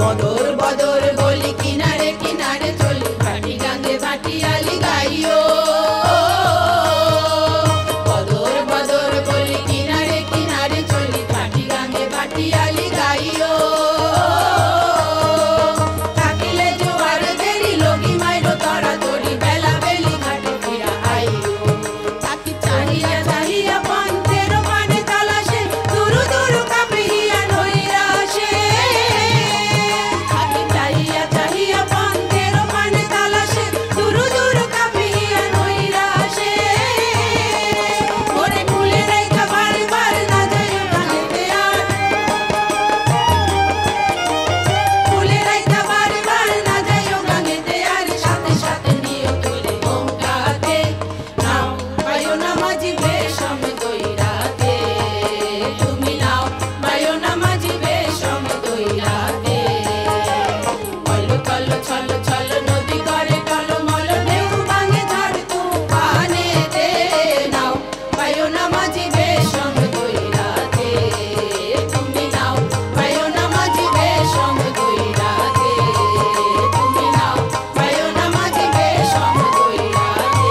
বদর বদর বলি কিনারে কিনারে চলি ভাটি গাঙ্গে ভাটিয়ালি গাইও বদর বদর বলি কিনারে কিনারে চলি ভাটি গাঙ্গে ভাটিয়ালি গাইও থাকিলে জোয়ার দেরি লগি মাইরো তরা তরি বেলা বেলি ঘাটে ফিরা আইও তাকি চাহিয়া চাহিয়া পন্থের পানে তালাশে দুরু দুরু কাঁপিয়া নইরা আসে তাকি চাহিয়া চাহিয়া পন্থের পানে তালাশে দুরু দুরু কাঁপিয়া নইরা আসে ওরে খুলে রাইখা বারে বারে না যাইও গাঙ্গেতে আর খুলে রাইখা বারে বারে না যাইও গাঙ্গেতে আর সাথে সাথে নিও তুলে গঙ্গাতে নাও পাইও না মাঝি বেশম দইরাতে তুমি নাও পাইও না মাঝি বেশম দইরাতে কলো কলো ছলো ছলো নদী করে টলমল ঢেউ ভাঙে ঝড় তুফানেতে নাও পাইও না মাঝি বেশম দইরাতে তুমি নাও পাইও না মাঝি বেশম দইরাতে তুমি নাও পাইও না মাঝি বেশম দইরাতে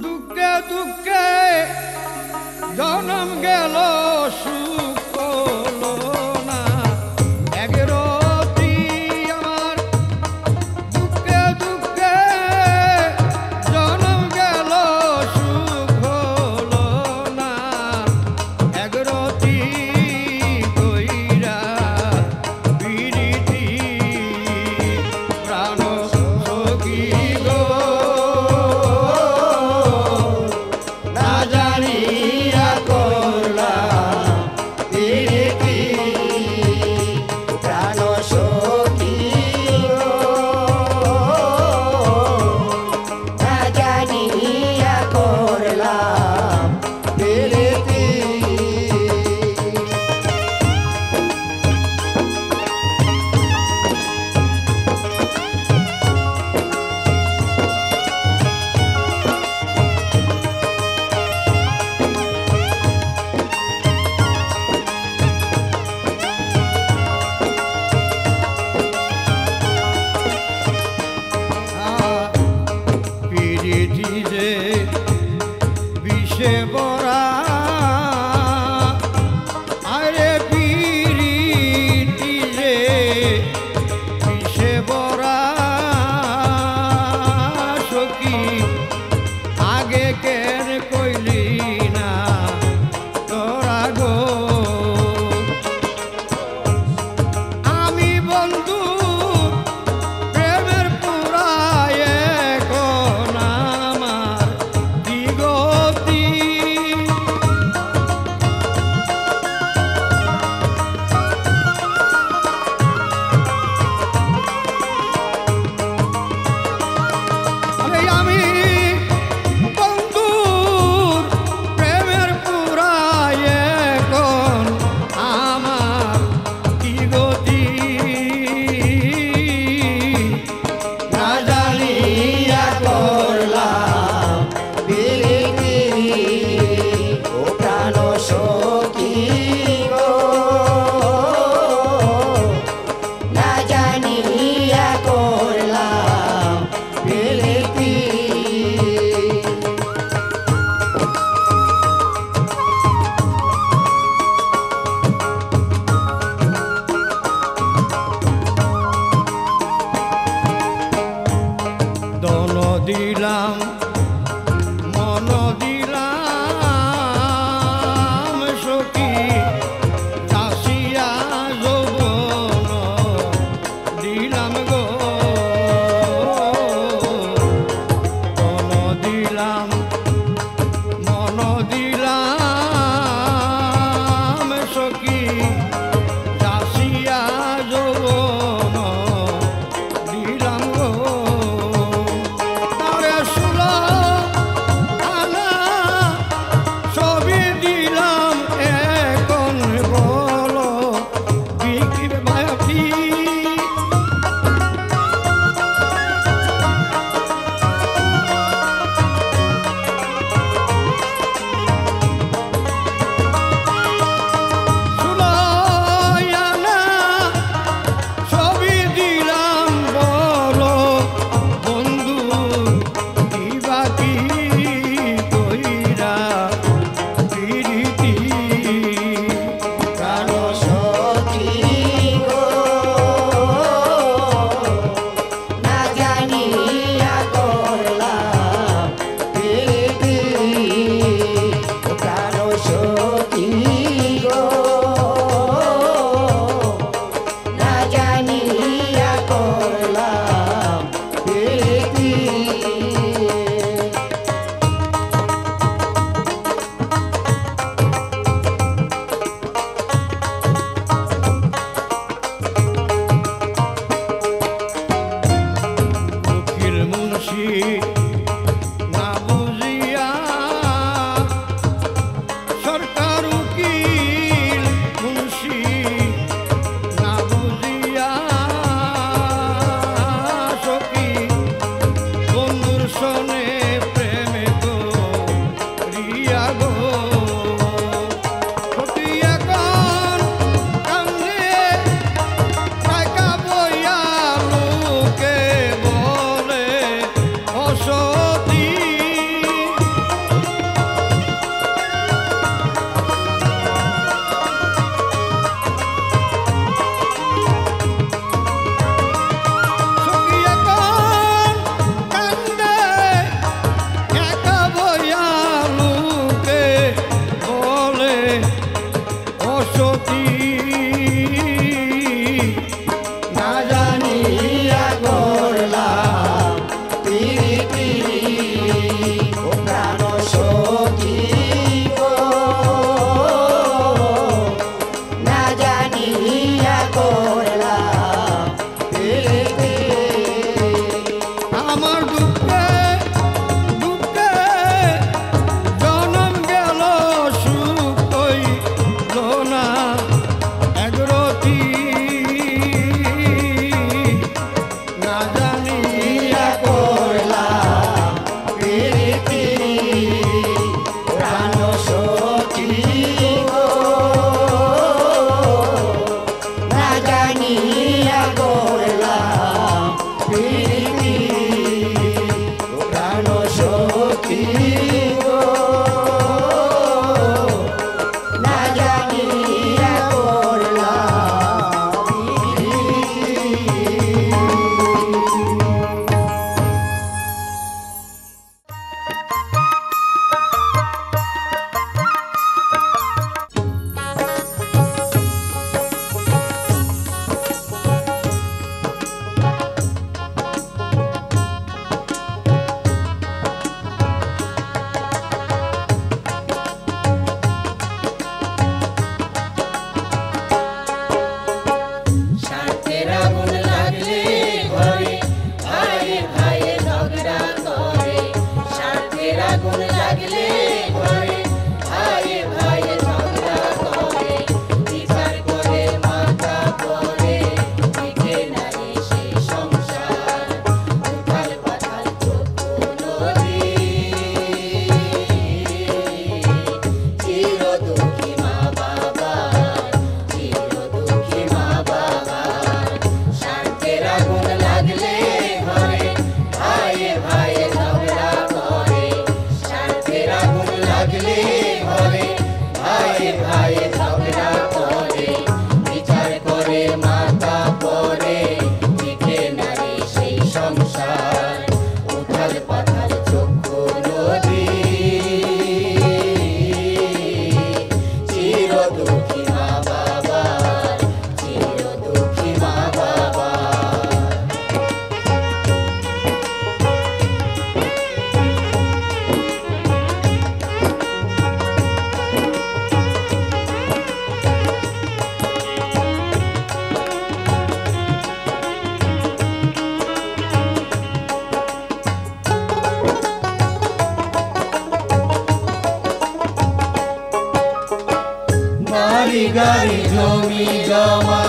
দুঃখে দুঃখে জনম গেল সুখ হলো না একরতি আমার দুঃখে দুঃখে জনম গেল সুখ হলো না একরতি কইরা বিরীতি প্রাণ সখী গো না জানিয়া করলাম সতী না জানিয়া করলাম প্রীতি ও প্রাণ সখী গো না জানিয়া করলাম প্রীতি আমার দুঃখে দুঃখে জনম গেল সুখ হইল না একরতি না জানিয়া করলাম প্রীতি প্রাণ সখী গো না জানিয়া করলাম প্রীতি প্রাণ সখী গো না জানিয়া করলাম স্বার্থের আগুন লাগলে ঘরে ভাইয়ে ভাইয়ে ঝগড়া করে স্বার্থের আগুন লাগলে ঘরে ভাইয়ে ভাইয়ে ঝগড়া করে বিচার করে মাথা পরে টিকে নাই সে সংসার উথাল পাথাল চক্ষু নদী চির দুঃখী মা বাবার চির দুঃখী মা বাবার স্বার্থের আগুন লাগলে ঘরে ভাইয়ে ভাইয়ে ঝগড়া করে স্বার্থের আগুন লাগলে ঘরে ভাইয়ে ভাইয়ে ঝগড়া করে বিচার করে মাথা পরে টিকে নারে সেই সংসার উথাল পাথাল চক্ষু নদী চির দুঃখী মা বাবার চির দুঃখী মা বাবার বাড়ি গাড়ি জমি জমা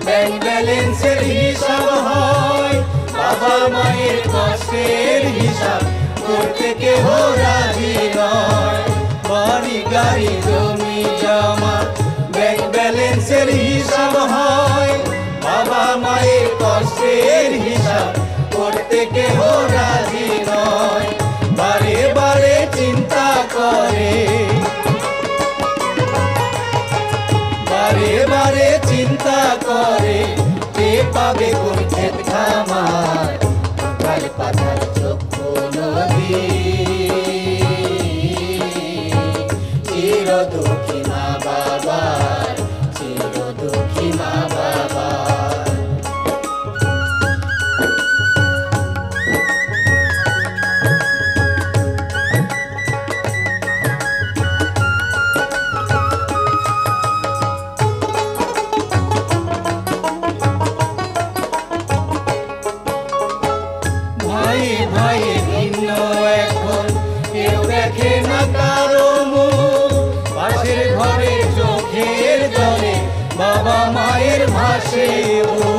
ব্যাংক ব্যালেন্সের হিসাব হয় বাবা মায়ের কষ্টের হিসাব করতে কেহ রাজি নয় বাড়ি গাড়ি জমি জমা ব্যাংক ব্যালেন্সের হিসাব হয় বাবা মায়ের কষ্টের হিসাব করতে কেহ রাজি নয় বারে বারে চিন্তা করে বারে বারে চিন্তা করে কে পাবে কোন ক্ষেত খামার উথাল পাথাল চক্ষু নদী চির দুঃখী মা বাবার চির দুঃখী মা বাবার ভাই ভাই ভিন্ন এখন কেউ দেখে না কারো মুখ পাশের ঘরে চোখের জলে বাবা মায়ের ভাসে ও